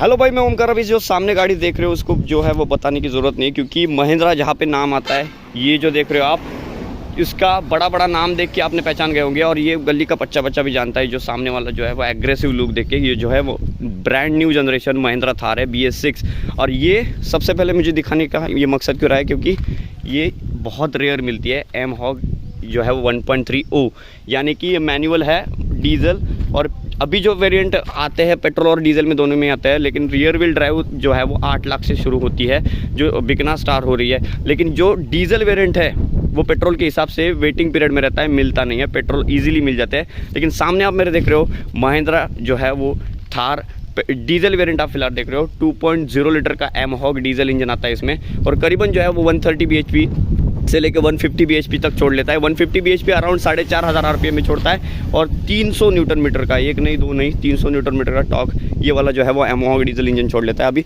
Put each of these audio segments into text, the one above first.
Hello भाई, मैं ओमकार। अभी जो सामने गाड़ी देख रहे हो उसको जो है वो बताने की ज़रूरत नहीं, क्योंकि महिंद्रा जहाँ पे नाम आता है, ये जो देख रहे हो आप, इसका बड़ा बड़ा नाम देख के आपने पहचान गए होंगे। और ये गली का बच्चा भी जानता है। जो सामने वाला जो है वो एग्रेसिव लुक देख के, ये जो है वो brand new generation Mahindra Thar है BS6। और ये सबसे पहले मुझे दिखाने का ये मकसद क्यों रहा है, क्योंकि ये बहुत रेयर मिलती है। एम हॉग जो है वो 1.3O, यानी कि ये मैनुअल है, डीजल। और अभी जो वेरिएंट आते हैं पेट्रोल और डीजल में दोनों में आता है, लेकिन रियर व्हील ड्राइव जो है वो 8 लाख से शुरू होती है, जो बिकना स्टार्ट हो रही है। लेकिन जो डीजल वेरिएंट है वो पेट्रोल के हिसाब से वेटिंग पीरियड में रहता है, मिलता नहीं है। पेट्रोल इजीली मिल जाता है। लेकिन सामने आप मेरे देख रहे हो महिंद्रा जो है वो थार डीजल वेरिएंट आप फिलहाल देख रहे हो। 2.0 लीटर का एम हॉग डीजल इंजन आता है इसमें, और करीबन जो है वो 130 bhp से लेकर 150 bhp तक छोड़ लेता है। 150 bhp अराउंड 4500 RPM में छोड़ता है, और 300 न्यूटन मीटर का, एक नहीं दो नहीं 300 न्यूटन मीटर का टॉर्क ये वाला जो है वो एम हॉग डीजल इंजन छोड़ लेता है। अभी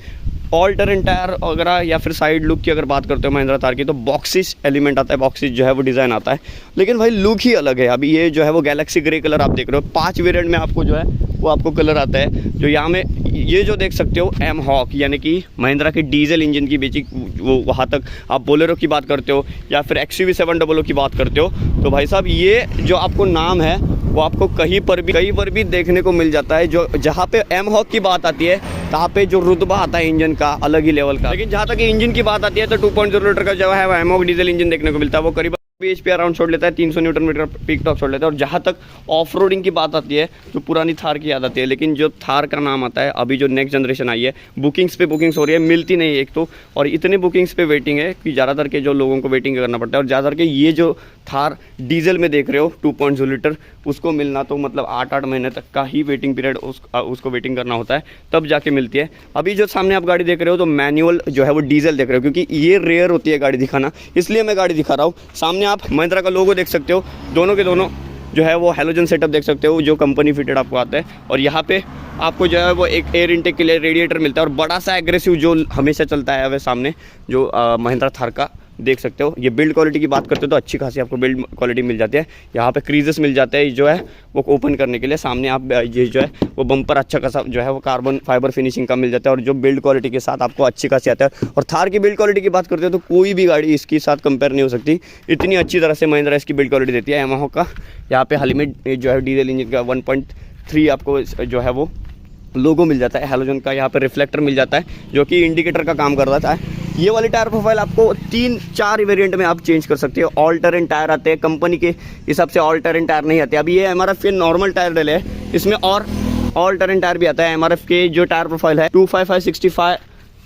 ऑल टेरेन टायर वगैरह या फिर साइड लुक की अगर बात करते हो महिंद्रा थार की, तो बॉक्सिस एलिमेंट आता है, बॉक्सिस जो है वो डिज़ाइन आता है। लेकिन भाई लुक ही अलग है। अभी ये जो है वो गैलेक्सी ग्रे कलर आप देख रहे हो। 5 वेरिएंट में आपको जो है वो आपको कलर आता है। जो यहाँ में ये जो देख सकते हो एम हॉक, यानी कि महिंद्रा के डीजल इंजन की बेसिक, वो वहाँ तक आप बोलेरो की बात करते हो या फिर XUV 700 की बात करते हो, तो भाई साहब ये जो आपको नाम है वो आपको कहीं पर भी देखने को मिल जाता है। जो जहाँ पे एम हॉक की बात आती है, वहाँ पे जो रुतबा आता है इंजन का अलग ही लेवल का। लेकिन जहाँ तक इंजन की बात आती है तो 2.0 लीटर का जो है वो एम हॉक डीजल इंजन देखने को मिलता है। वो करीब bhp अराउंड छोड़ लेता है, 300 न्यूटन मीटर पीक टॉप छोड़ लेता है। और जहाँ तक ऑफ रोडिंग की बात आती है तो पुरानी थार की याद आती है। लेकिन जो थार का नाम आता है, अभी जो नेक्स्ट जनरेशन आई है, बुकिंग्स पे बुकिंग्स हो रही है, मिलती नहीं है एक तो, और इतने बुकिंग्स पे वेटिंग है कि ज़्यादातर के जो लोगों को वेटिंग करना पड़ता है। और ज़्यादातर के ये जो थार डीजल में देख रहे हो 2.0 लीटर, उसको मिलना तो मतलब 8 महीने तक का ही वेटिंग पीरियड उसको वेटिंग करना होता है, तब जाके मिलती है। अभी जो सामने आप गाड़ी देख रहे हो तो मैनुअल जो है वो डीजल देख रहे हो, क्योंकि ये रेयर होती है गाड़ी दिखाना, इसलिए मैं गाड़ी दिखा रहा हूँ। सामने आप महिंद्रा का लोगो देख सकते हो, दोनों के दोनों जो है वो हैलोजन सेटअप देख सकते हो, जो कंपनी फिटेड आपको आता है। और यहाँ पे आपको जो है वो एक एयर इनटेक के लिए रेडिएटर मिलता है, और बड़ा सा एग्रेसिव जो हमेशा चलता है वह सामने जो महिंद्रा थार का देख सकते हो। ये बिल्ड क्वालिटी की बात करते हो तो अच्छी खासी आपको बिल्ड क्वालिटी मिल जाती है। यहाँ पे क्रीजेस मिल जाते हैं जो है वो ओपन करने के लिए। सामने आप ये जो है वो बम्पर अच्छा खासा जो है वो कार्बन फाइबर फिनिशिंग का मिल जाता है, और जो बिल्ड क्वालिटी के साथ आपको अच्छी खासी आता है। और थार की बिल्ड क्वालिटी की बात करते हो तो कोई भी गाड़ी इसके साथ कंपेयर नहीं हो सकती, इतनी अच्छी तरह से महिंद्रा इसकी बिल्ड क्वालिटी देती है। यामाहा का यहाँ पे हाल ही में जो है डीजल इंजन का 1.3 आपको जो है वो लोगो मिल जाता है, हैलोजन का यहाँ पे रिफ्लेक्टर मिल जाता है, जो कि इंडिकेटर का काम कर रहा है। ये वाली टायर प्रोफाइल आपको 3-4 वेरिएंट में आप चेंज कर सकते हो। ऑल टेरेन टायर आते हैं, कंपनी के हिसाब से ऑल टेरेन टायर नहीं आते। अभी ये MRF के नॉर्मल टायर डले हैं, इसमें और ऑल टेरेन टायर भी आता है। MRF के जो टायर प्रोफाइल है 255/65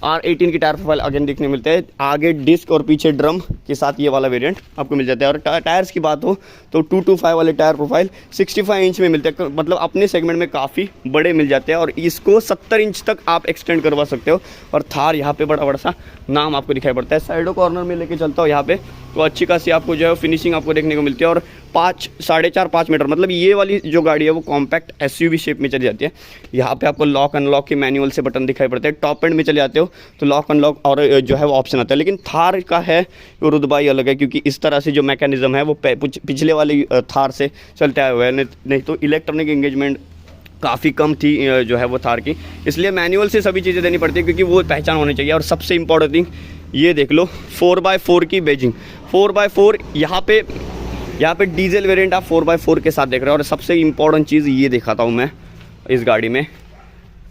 R18 की टायर प्रोफाइल अगेन देखने मिलते हैं। आगे डिस्क और पीछे ड्रम के साथ ये वाला वेरिएंट आपको मिल जाता है। और टायर्स की बात हो तो 225 वाले टायर प्रोफाइल 65 इंच में मिलते हैं, मतलब अपने सेगमेंट में काफ़ी बड़े मिल जाते हैं। और इसको 70 इंच तक आप एक्सटेंड करवा सकते हो। और थार यहाँ पे बड़ा सा नाम आपको दिखाई पड़ता है। साइडों कॉर्नर में लेके चलता हो यहाँ पे तो अच्छी खासी आपको जो है फिनिशिंग आपको देखने को मिलती है। और 5-5.5 मीटर, मतलब ये वाली जो गाड़ी है वो कॉम्पैक्ट SUV शेप में चली जाती है। यहाँ पे आपको लॉक अनलॉक के मैनुअल से बटन दिखाई पड़ते हैं। टॉप एंड में चले जाते हो तो लॉक अनलॉक और जो है वो ऑप्शन आता है। लेकिन थार का है वो रुतबा ही अलग है, क्योंकि इस तरह से जो मैकेनिज्म है वो पिछले वाली थार से चलते आए हुए हैं। नहीं तो इलेक्ट्रॉनिक एंगेजमेंट काफ़ी कम थी जो है वो थार की, इसलिए मैनुअल से सभी चीज़ें देनी पड़ती है, क्योंकि वो पहचान होनी चाहिए। और सबसे इंपॉर्टेंट थिंग ये देख लो 4x4 की बेजिंग, 4x4 यहाँ पे डीजल वेरिएंट आप 4x4 के साथ देख रहे हो। और सबसे इंपॉर्टेंट चीज़ ये दिखाता हूँ मैं इस गाड़ी में,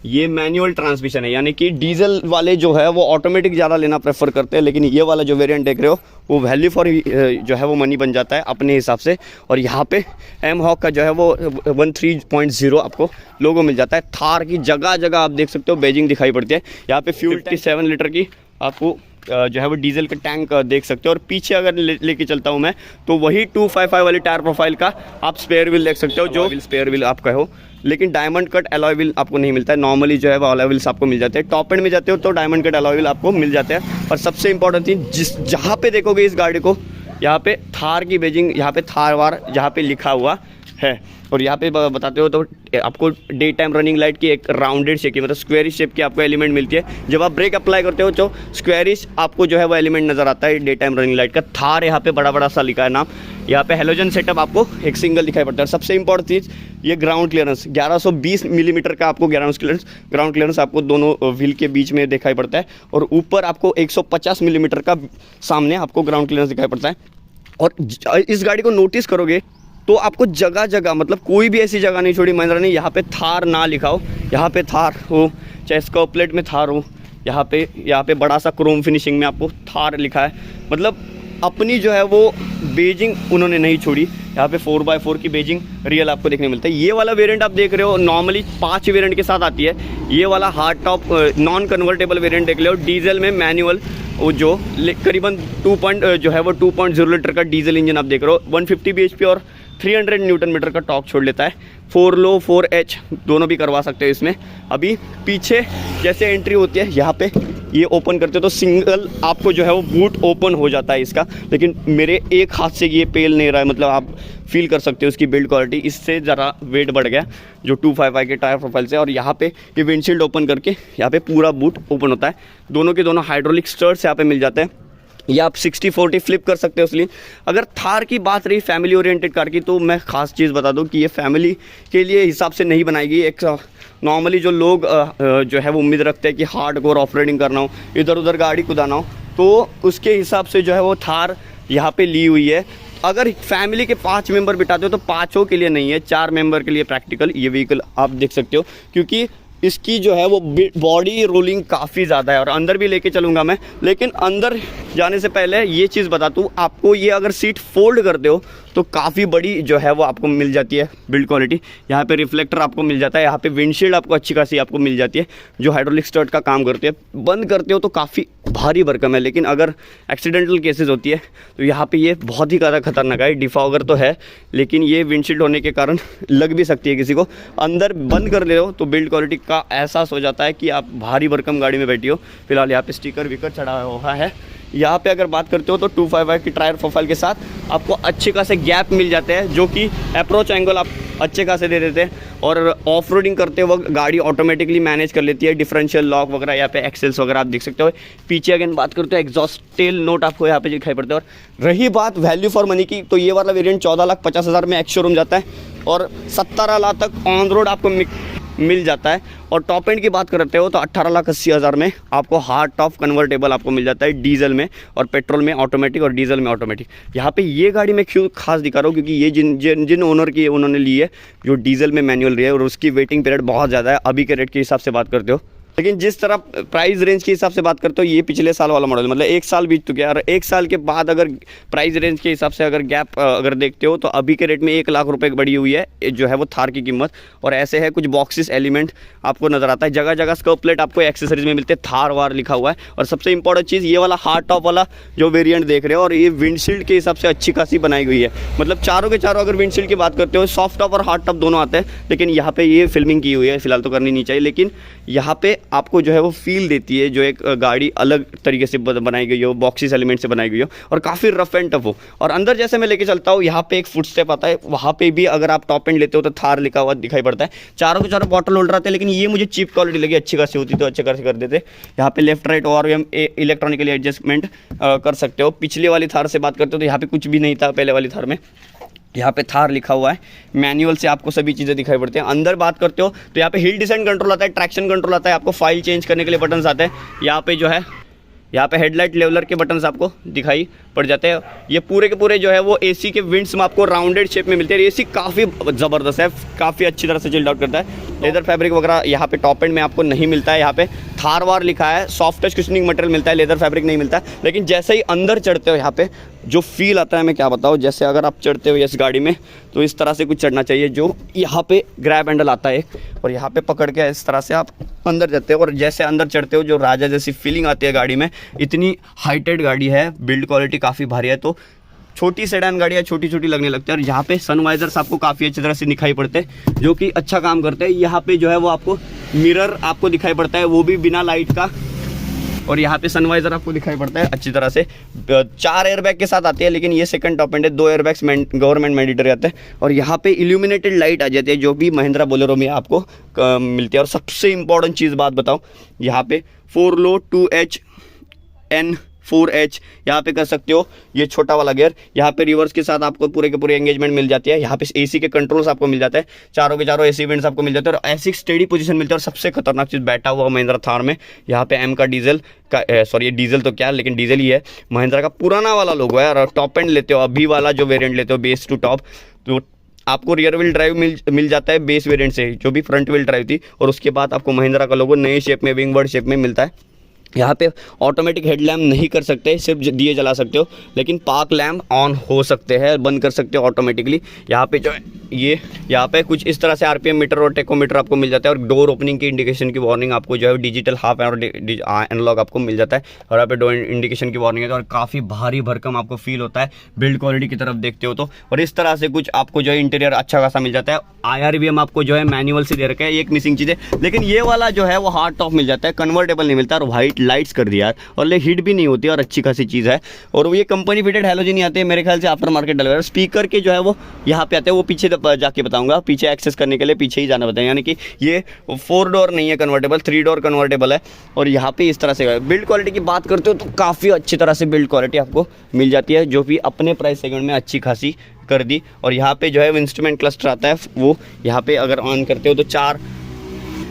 ये मैनुअल ट्रांसमिशन है, यानी कि डीजल वाले जो है वो ऑटोमेटिक ज़्यादा लेना प्रेफर करते हैं। लेकिन ये वाला जो वेरिएंट देख रहे हो वो वैल्यू फॉर जो है वो मनी बन जाता है अपने हिसाब से। और यहाँ पे एम हॉक का जो है वो 13.0 आपको लोगो मिल जाता है। थार की जगह जगह आप देख सकते हो बेजिंग दिखाई पड़ती है। यहाँ पे फ्यूल 57 लीटर की आपको जो है वो डीजल का टैंक देख सकते हो। और पीछे अगर लेके चलता हूँ मैं तो वही 255 वाली टायर प्रोफाइल का आप स्पेयर व्हील देख सकते हो, जो स्पेयर व्हील आप कहो। लेकिन डायमंड कट अलॉय व्हील आपको नहीं मिलता है। नॉर्मली जो है वो अलॉय व्हील्स आपको मिल जाते हैं। टॉप एंड में जाते हो तो डायमंड कट अलॉय व्हील आपको मिल जाते हैं। और सबसे इंपॉर्टेंट चीज़ जहाँ पे देखोगे इस गाड़ी को, यहाँ पे थार की बेजिंग, यहाँ पे थार वार जहाँ पे लिखा हुआ है। और यहाँ पे बताते हो तो आपको डे टाइम रनिंग लाइट की एक राउंडेड शेप की, मतलब स्क्वेरिश शेप की आपको एलिमेंट मिलती है। जब आप ब्रेक अप्लाई करते हो तो स्क्वेरिश आपको जो है वो एलिमेंट नज़र आता है डे टाइम रनिंग लाइट का। थार यहाँ पे बड़ा सा लिखा है नाम, यहाँ पे हेलोजन सेटअप आपको एक सिंगल दिखाई पड़ता है। सबसे इंपॉर्टेंट चीज़ ये ग्राउंड क्लियरेंस 1120 मिलीमीटर का आपको ग्राउंड क्लियरेंस आपको दोनों व्हील के बीच में दिखाई पड़ता है, और ऊपर आपको 150 मिलीमीटर का सामने आपको ग्राउंड क्लियरेंस दिखाई पड़ता है। और इस गाड़ी को नोटिस करोगे तो आपको जगह जगह, मतलब कोई भी ऐसी जगह नहीं छोड़ी महिंद्रा ने यहाँ पे थार ना लिखा हो, यहाँ पे थार हो, चाहे स्कर्व प्लेट में थार हो, यहाँ पे बड़ा सा क्रोम फिनिशिंग में आपको थार लिखा है। मतलब अपनी जो है वो बेजिंग उन्होंने नहीं छोड़ी। यहाँ पे 4x4 की बेजिंग रियल आपको देखने मिलता है। ये वाला वेरिएंट आप देख रहे हो नॉर्मली 5 वेरिएंट के साथ आती है। ये वाला hard top non convertible variant देख लो, डीजल में मैनुअल, वो जो करीबन 2.0 लीटर का डीजल इंजन आप देख रहे हो, 150 bhp और 300 न्यूटन मीटर का टॉर्क छोड़ लेता है। 4 लो 4H दोनों भी करवा सकते हो इसमें। अभी पीछे जैसे एंट्री होती है, यहाँ पे ये ओपन करते हो तो सिंगल आपको जो है वो बूट ओपन हो जाता है इसका, लेकिन मेरे एक हाथ से ये पेल नहीं रहा है। मतलब आप फील कर सकते हो उसकी बिल्ड क्वालिटी, इससे ज़रा वेट बढ़ गया जो 255 के टायर प्रोफाइल से। और यहाँ पे ये विंडशील्ड ओपन करके यहाँ पे पूरा बूट ओपन होता है। दोनों के दोनों हाइड्रोलिक स्टर्ट्स यहाँ पे मिल जाते हैं। ये आप 60-40 फ्लिप कर सकते हो। इसलिए अगर थार की बात रही फैमिली ओरिएंटेड कार की, तो मैं ख़ास चीज़ बता दूं कि ये फैमिली के लिए हिसाब से नहीं बनाई गई। एक नॉर्मली जो लोग जो है वो उम्मीद रखते हैं कि हार्ड कोर ऑफ रोडिंग करना हो, इधर उधर गाड़ी कुदाना हो, तो उसके हिसाब से जो है वो थार यहाँ पे ली हुई है। अगर फैमिली के 5 मेंबर बिठाते हो तो 5 के लिए नहीं है, 4 मेंबर के लिए प्रैक्टिकल ये व्हीकल आप देख सकते हो, क्योंकि इसकी जो है वो बॉडी रोलिंग काफ़ी ज़्यादा है। और अंदर भी लेके चलूँगा मैं, लेकिन अंदर जाने से पहले ये चीज़ बता दूँ आपको, ये अगर सीट फोल्ड करते हो तो काफ़ी बड़ी जो है वो आपको मिल जाती है बिल्ड क्वालिटी। यहाँ पे रिफ्लेक्टर आपको मिल जाता है, यहाँ पे विंडशील्ड आपको अच्छी खासी आपको मिल जाती है जो हाइड्रोलिक स्टर्ट का काम करती है। बंद करते हो तो काफ़ी भारी भरकम है, लेकिन अगर एक्सीडेंटल केसेस होती है तो यहाँ पे ये बहुत ही ज़्यादा खतरनाक है। डिफॉगर तो है, लेकिन ये विंडशील्ड होने के कारण लग भी सकती है किसी को। अंदर बंद कर ले हो तो बिल्ड क्वालिटी का एहसास हो जाता है कि आप भारी भरकम गाड़ी में बैठी हो। फिलहाल यहाँ पे स्टिकर विकर चढ़ा हुआ है। यहाँ पे अगर बात करते हो तो 255 की टायर प्रोफाइल के साथ आपको अच्छे खासे गैप मिल जाते हैं, जो कि अप्रोच एंगल आप अच्छे खासे दे देते हैं। और ऑफ रोडिंग करते वक्त गाड़ी ऑटोमेटिकली मैनेज कर लेती है, डिफरेंशियल लॉक वगैरह, यहाँ पे एक्सेल्स वगैरह आप देख सकते हो। पीछे अगेन बात करते हो एग्जॉस्ट टेल नोट आपको यहाँ पे दिखाई पड़ता है। और रही बात वैल्यू फॉर मनी की, तो ये वाला वेरिएंट 14,50,000 में एक्स शोरूम जाता है और 17 लाख तक ऑन रोड आपको मिल जाता है। और टॉप एंड की बात करते हो तो 18,80,000 में आपको हार्ड टॉप कन्वर्टेबल आपको मिल जाता है, डीजल में और पेट्रोल में ऑटोमेटिक और डीजल में ऑटोमेटिक। यहाँ पे ये गाड़ी मैं क्यों खास दिखा रहा हूँ, क्योंकि ये जिन ओनर की उन्होंने ली है जो डीजल में मैनुअल रही है, और उसकी वेटिंग पीरियड बहुत ज़्यादा है अभी के रेट के हिसाब से बात करते हो। लेकिन जिस तरह प्राइस रेंज के हिसाब से बात करते हो, ये पिछले साल वाला मॉडल, मतलब 1 साल बीत चुका है। और 1 साल के बाद अगर प्राइस रेंज के हिसाब से अगर गैप अगर देखते हो तो अभी के रेट में 1 लाख रुपए बढ़ी हुई है जो है वो थार की कीमत। और ऐसे है कुछ बॉक्सेस एलिमेंट आपको नजर आता है, जगह जगह स्कर्व प्लेट आपको एक्सेसरीज में मिलते हैं, थार वार लिखा हुआ है। और सबसे इंपॉर्टेंट चीज़, ये वाला हार्ड टॉप वाला जो वेरियंट देख रहे हो, और ये विंडशील्ड के हिसाब से अच्छी खासी बनाई गई है। मतलब चारों के चारों अगर विंडशील्ड की बात करते हो, सॉफ्ट टॉप और हार्ड टॉप दोनों आते हैं, लेकिन यहाँ पे ये फिल्मिंग की हुई है, फिलहाल तो करनी नहीं चाहिए, लेकिन यहाँ पे आपको जो है वो फील देती है जो एक गाड़ी अलग तरीके से बनाई गई हो, बॉक्सिस एलिमेंट से बनाई गई हो और काफ़ी रफ एंड टफ हो। और अंदर जैसे मैं लेके चलता हूँ, यहाँ पे एक फुट स्टेप आता है, वहाँ पे भी अगर आप टॉप एंड लेते हो तो थार लिखा हुआ दिखाई पड़ता है। चारों के चारों बॉटल होल्डर आते हैं, लेकिन ये मुझे चीप क्वालिटी लगी, अच्छी खासी होती तो अच्छे खासी कर देते। यहाँ पे left right ORVM electronically adjustment कर सकते हो। पिछले वाली थार से बात करते हो तो यहाँ पे कुछ भी नहीं था पहले वाली थार में। यहाँ पे थार लिखा हुआ है, मैनुअल से आपको सभी चीज़ें दिखाई पड़ती हैं। अंदर बात करते हो तो यहाँ पे हिल डिसेंट कंट्रोल आता है, ट्रैक्शन कंट्रोल आता है, आपको फाइल चेंज करने के लिए बटन्स आते हैं। यहाँ पे जो है यहाँ पे हेडलाइट लेवलर के बटन्स आपको दिखाई पड़ जाते हैं। ये पूरे के पूरे जो है वो एसी के विंड्स में आपको राउंडेड शेप में मिलते हैं। एसी काफ़ी ज़बरदस्त है, काफ़ी अच्छी तरह से चिल्ड आउट करता है। लेदर फैब्रिक वगैरह यहाँ पे टॉप एंड में आपको नहीं मिलता है। यहाँ पे थार वार लिखा है, सॉफ्ट टच कुशनिंग मटेरियल मिलता है, लेदर फैब्रिक नहीं मिलता है। लेकिन जैसे ही अंदर चढ़ते हो यहाँ पे जो फील आता है मैं क्या बताऊँ, जैसे अगर आप चढ़ते हो इस गाड़ी में तो इस तरह से कुछ चढ़ना चाहिए, जो यहाँ पे ग्रैब हैंडल आता है और यहाँ पे पकड़ के इस तरह से आप अंदर जाते हो। और जैसे अंदर चढ़ते हो जो राजा जैसी फीलिंग आती है गाड़ी में। इतनी हाइटेड गाड़ी है, बिल्ड क्वालिटी काफ़ी भारी है, तो छोटी सेडान गाड़ियाँ छोटी छोटी लगने लगती है। और यहाँ पे सनवाइजर्स आपको काफ़ी अच्छी तरह से दिखाई पड़ते हैं, जो कि अच्छा काम करते हैं। यहाँ पे जो है वो आपको मिरर आपको दिखाई पड़ता है, वो भी बिना लाइट का। और यहाँ पे सनवाइजर आपको दिखाई पड़ता है अच्छी तरह से। 4 एयरबैग के साथ आती है, लेकिन ये सेकंड टॉप एंड है, 2 एयरबैग्स गवर्नमेंट मैंडेटरी आते हैं। और यहाँ पे इल्यूमिनेटेड लाइट आ जाती है, जो भी महिंद्रा बोलेरो में आपको मिलती है। और सबसे इंपॉर्टेंट चीज़ बात बताऊँ, यहाँ पे 4 लो 2H N 4H यहाँ पे कर सकते हो, ये छोटा वाला गियर। यहाँ पे रिवर्स के साथ आपको पूरे के पूरे एंगेजमेंट मिल जाती है। यहाँ पे एसी के कंट्रोल्स आपको मिल जाते हैं, चारों के चारों एसी वेंट्स आपको मिल जाते हैं और ऐसी स्टेडी पोजीशन मिलती है। और सबसे खतरनाक चीज़ बैठा हुआ महिंद्रा थार में, यहाँ पे एम का डीजल का सॉरी डीजल तो क्या लेकिन डीजल ही है, महिंद्रा का पुराना वाला लोगो है। और टॉप एंड लेते हो, अभी वाला जो वेरिएंट लेते हो बेस टू टॉप, तो आपको रियर व्हील ड्राइव मिल जाता है बेस वेरिएंट से, जो भी फ्रंट व्हील ड्राइव थी। और उसके बाद आपको महिंद्रा का लोगो नए शेप में, विंग वर्ड शेप में मिलता है। यहाँ पे ऑटोमेटिक हेडलैम्प नहीं कर सकते, सिर्फ दिए जला सकते हो, लेकिन पार्क लैम्प ऑन हो सकते हैं, बंद कर सकते हो ऑटोमेटिकली। यहाँ पे जो है ये यहाँ पे कुछ इस तरह से आरपीएम मीटर और टेकोमीटर आपको मिल जाता है। और डोर ओपनिंग की इंडिकेशन की वार्निंग आपको जो है डिजिटल हाफ और एनालॉग आपको मिल जाता है। और यहाँ पे डोर इंडिकेशन की वार्निंग है। और काफ़ी भारी भरकम आपको फील होता है बिल्ड क्वालिटी की तरफ देखते हो तो। और इस तरह से कुछ आपको जो है इंटीरियर अच्छा खासा मिल जाता है। IRVM आपको जो है मैनुअल से दे रखा है, एक मिसिंग चीज़ है। लेकिन ये वाला जो है वो हार्ड टॉप मिल जाता है, कन्वर्टेबल नहीं मिलता। और वाइट लाइट्स कर दिया और ले हीट भी नहीं होती और अच्छी खासी चीज़ है। और वो ये कंपनी फिटेड हैलोजन नहीं आते हैं, मेरे ख्याल से आफ्टर मार्केट डिलीवर। स्पीकर के जो है वो यहाँ पे आते हैं, वो पीछे जाके बताऊंगा, पीछे एक्सेस करने के लिए पीछे ही जाना बताएं। यानी कि ये 4 डोर नहीं है कन्वर्टेबल, 3 डोर कन्वर्टेबल है। और यहाँ पे इस तरह से बिल्ड क्वालिटी की बात करते हो तो काफ़ी अच्छी तरह से बिल्ड क्वालिटी आपको मिल जाती है, जो भी अपने प्राइस सेगमेंट में अच्छी खासी कर दी। और यहाँ पे जो है इंस्ट्रूमेंट क्लस्टर आता है, वो यहाँ पे अगर ऑन करते हो तो 4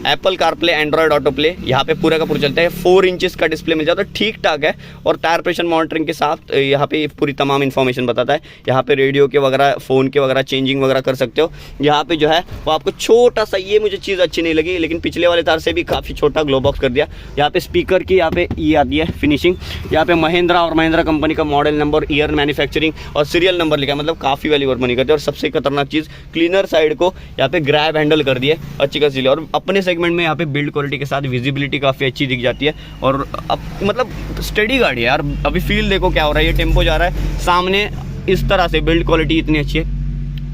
Apple CarPlay, Android auto play यहाँ पे पूरा का पूरा चलता है। 4 इंचेस का डिस्प्ले मिल जाता है, ठीक ठाक है। और टायर प्रेशर मॉनिटरिंग के साथ यहाँ पे पूरी तमाम इन्फॉर्मेशन बताता है। यहाँ पे रेडियो के वगैरह, फ़ोन के वगैरह चेंजिंग वगैरह कर सकते हो। यहाँ पे जो है वो आपको छोटा सा, ये मुझे चीज़ अच्छी नहीं लगी, लेकिन पिछले वाले तार से भी काफ़ी छोटा ग्लो बॉक्स कर दिया। यहाँ पे स्पीकर की यहाँ पे ये आती है फिनिशिंग। यहाँ पे महिंद्रा और महिंद्रा कंपनी का मॉडल नंबर, ईयर मैन्युफैक्चरिंग और सीरियल नंबर लिखा है, मतलब काफ़ी वैल्यू और मनी करते हैं। और सबसे खतरनाक चीज़, क्लीनर साइड को यहाँ पे ग्रैब हैंडल कर दिए अच्छी खासी। और अपने सेगमेंट में यहाँ पे बिल्ड क्वालिटी के साथ विजिबिलिटी काफ़ी अच्छी दिख जाती है। और अब मतलब स्टडी गाड़ी है यार। अभी फील देखो क्या हो रहा है, ये टेम्पो जा रहा है सामने, इस तरह से बिल्ड क्वालिटी इतनी अच्छी है,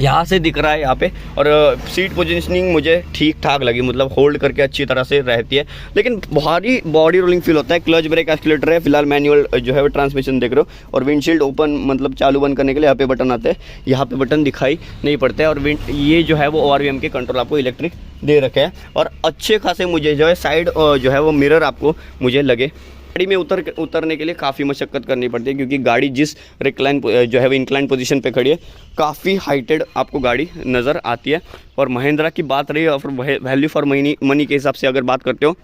यहाँ से दिख रहा है यहाँ पे। और सीट पोजीशनिंग मुझे ठीक ठाक लगी, मतलब होल्ड करके अच्छी तरह से रहती है। लेकिन भारी बॉडी रोलिंग फील होता है। क्लच ब्रेक एक्सीलेटर है, फिलहाल मैनुअल जो है वो ट्रांसमिशन देख रहे हो। और विंडशील्ड ओपन मतलब चालू बंद करने के लिए यहाँ पे बटन आते हैं, यहाँ पे बटन दिखाई नहीं पड़ते। और ये जो है वो ORVM के कंट्रोल आपको इलेक्ट्रिक दे रखे हैं। और अच्छे खासे मुझे जो है साइड जो है वो मिरर आपको मुझे लगे। गाड़ी में उतरने के लिए काफ़ी मशक्कत करनी पड़ती है, क्योंकि गाड़ी जिस रिक्लाइन जो है वो इंक्लाइन पोजीशन पे खड़ी है, काफ़ी हाइटेड आपको गाड़ी नज़र आती है। और महिंद्रा की बात रही और वैल्यू फॉर मनी के हिसाब से अगर बात करते हो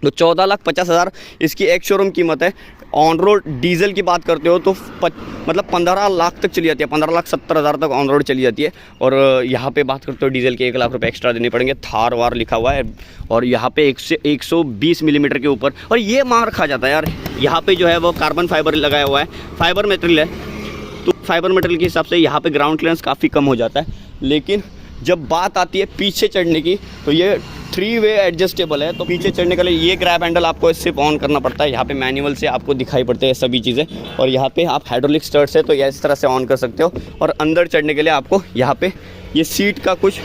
तो 14,50,000 इसकी एक शोरूम कीमत है। ऑन रोड डीजल की बात करते हो तो मतलब 15 लाख तक चली जाती है, 15,70,000 तक ऑन रोड चली जाती है। और यहाँ पे बात करते हो डीजल के 1 लाख रुपए एक्स्ट्रा देने पड़ेंगे। थार वार लिखा हुआ है और यहाँ पे 120 मिलीमीटर के ऊपर। और ये मार खा जाता है यार, यहाँ पे जो है वो कार्बन फाइबर लगाया हुआ है, फाइबर मटेरियल है, तो फाइबर मटेरियल के हिसाब से यहाँ पे ग्राउंड क्लियरेंस काफ़ी कम हो जाता है। लेकिन जब बात आती है पीछे चढ़ने की तो ये 3 वे एडजस्टेबल है। तो पीछे चढ़ने के लिए ये ग्रैब हैंडल आपको सिर्फ ऑन करना पड़ता है। यहाँ पे मैनुअल से आपको दिखाई पड़ते हैं सभी चीज़ें। और यहाँ पे आप हाइड्रोलिक स्टर्ट्स है तो ये इस तरह से ऑन कर सकते हो। और अंदर चढ़ने के लिए आपको यहाँ पे ये सीट का कुछ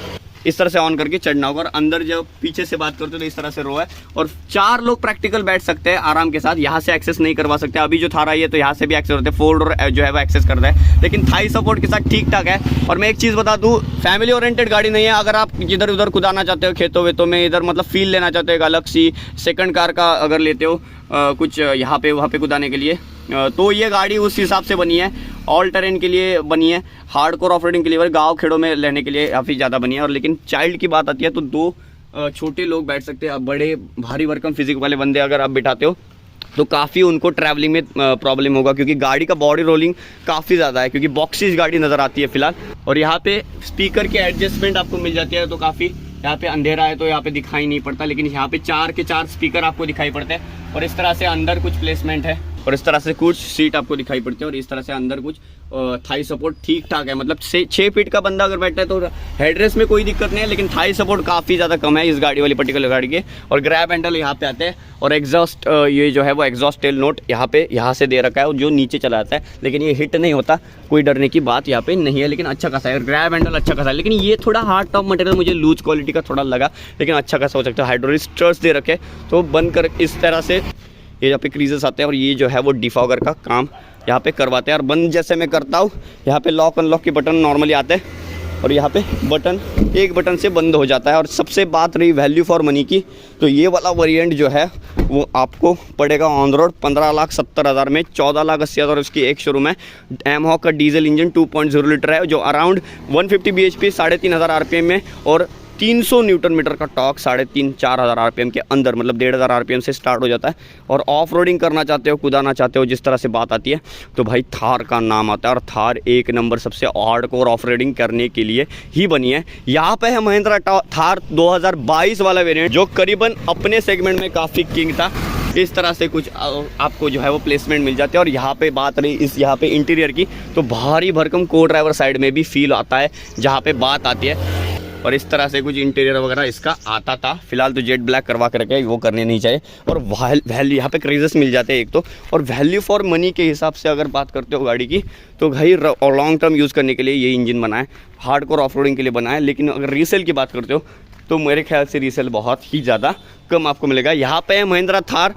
इस तरह से ऑन करके चढ़ना होगा। और अंदर जब पीछे से बात करते हो तो इस तरह से रो है और 4 लोग प्रैक्टिकल बैठ सकते हैं आराम के साथ। यहाँ से एक्सेस नहीं करवा सकते। अभी जो थार आई है तो यहाँ से भी एक्सेस होते हैं, 4 डोर जो है वो एक्सेस करता है, लेकिन थाई सपोर्ट के साथ ठीक ठाक है। और मैं एक चीज़ बता दूँ, फैमिली ओरिएंटेड गाड़ी नहीं है। अगर आप इधर उधर कुदाना चाहते हो खेतों वेतों में, इधर मतलब फील लेना चाहते हो एक अलग सी सेकंड कार का अगर लेते हो कुछ यहाँ पे वहाँ पे कुदाने के लिए, तो ये गाड़ी उस हिसाब से बनी है। ऑल टेरेन के लिए बनी है, हार्डकोर ऑफरोडिंग के लिए, गांव खेड़ों में रहने के लिए काफ़ी ज़्यादा बनी है। और लेकिन चाइल्ड की बात आती है तो 2 छोटे लोग बैठ सकते हैं। बड़े भारी भरकम फिजिक वाले बंदे अगर आप बिठाते हो तो काफ़ी उनको ट्रैवलिंग में प्रॉब्लम होगा, क्योंकि गाड़ी का बॉडी रोलिंग काफ़ी ज़्यादा है, क्योंकि बॉक्सेस गाड़ी नज़र आती है फिलहाल। और यहाँ पे स्पीकर के एडजस्टमेंट आपको मिल जाती है, तो काफ़ी यहाँ पे अंधेरा है तो यहाँ पे दिखाई नहीं पड़ता, लेकिन यहाँ पे 4 के 4 स्पीकर आपको दिखाई पड़ते हैं। और इस तरह से अंदर कुछ प्लेसमेंट है और इस तरह से कुछ सीट आपको दिखाई पड़ती है। और इस तरह से अंदर कुछ थाई सपोर्ट ठीक ठाक है, मतलब 6 फीट का बंदा अगर बैठता है तो हेडरेस्ट में कोई दिक्कत नहीं है, लेकिन थाई सपोर्ट काफ़ी ज़्यादा कम है इस गाड़ी वाली पर्टिकुलर गाड़ी के। और ग्रैब हैंडल यहाँ पे आते हैं और एग्जॉस्ट ये जो है वो एग्जॉस्ट टेल नोट यहाँ से दे रखा है जो नीचे चला जाता है, लेकिन ये हिट नहीं होता, कोई डरने की बात यहाँ पे नहीं है। लेकिन अच्छा खासा है, ग्रैब हैंडल अच्छा खासा है, लेकिन ये थोड़ा हार्ड टॉप मटेरियल मुझे लूज क्वालिटी का थोड़ा लगा, लेकिन अच्छा खासा हो सकता है। हाइड्रोलिक स्टर्स दे रखे तो बंद कर इस तरह से ये यहाँ पे क्रीजेस आते हैं और ये जो है वो डिफॉगर का काम यहाँ पे करवाते हैं। और बंद जैसे मैं करता हूँ, यहाँ पे लॉक अनलॉक के बटन नॉर्मली आते हैं और यहाँ पे बटन एक बटन से बंद हो जाता है। और सबसे बात रही वैल्यू फॉर मनी की, तो ये वाला वेरिएंट जो है वो आपको पड़ेगा ऑन रोड 15,70,000 में। 14,80,000 उसकी एक शोरूम है। एमहॉक का डीजल इंजन 2.0 लीटर है जो अराउंड 150 bhp 3,500 RPM में और 300 न्यूटन मीटर का टॉर्क 3,500-4,000 RPM के अंदर, मतलब 1,500 RPM से स्टार्ट हो जाता है। और ऑफ रोडिंग करना चाहते हो, कुदाना चाहते हो, जिस तरह से बात आती है, तो भाई थार का नाम आता है। और थार एक नंबर सबसे हार्डकोर ऑफ रोडिंग करने के लिए ही बनी है। यहाँ पे है महिंद्रा थार 2022 वाला वेरिएंट जो करीबन अपने सेगमेंट में काफ़ी किंग था। इस तरह से कुछ आपको जो है वो प्लेसमेंट मिल जाती है। और यहाँ पे बात रही यहाँ पे इंटीरियर की, तो भारी भरकम को ड्राइवर साइड में भी फील आता है जहाँ पे बात आती है। और इस तरह से कुछ इंटीरियर वगैरह इसका आता था। फिलहाल तो जेट ब्लैक करवा के रखे, वो करने नहीं चाहिए। और वैल्यू यहाँ पे क्रेजेस मिल जाते हैं एक तो, और वैल्यू फॉर मनी के हिसाब से अगर बात करते हो गाड़ी की, तो भाई लॉन्ग टर्म यूज़ करने के लिए ये इंजन बना है, हार्डकोर ऑफ रोडिंग के लिए बना है। लेकिन अगर रीसेल की बात करते हो तो मेरे ख्याल से रीसेल बहुत ही ज़्यादा कम आपको मिलेगा। यहाँ पे महिंद्रा थार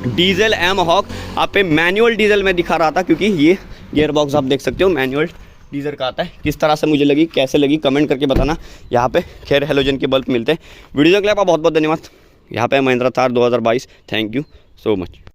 डीजल एमहॉक आप पे मैनुअल डीजल में दिखा रहा था, क्योंकि ये गियर बॉक्स आप देख सकते हो मैनुअल डीजल का आता है। किस तरह से मुझे लगी, कैसे लगी, कमेंट करके बताना। यहाँ पे खैर हेलोजन के बल्ब मिलते हैं। वीडियो के लिए आपका बहुत बहुत धन्यवाद। यहाँ पे Mahindra Thar 2022। Thank you so much.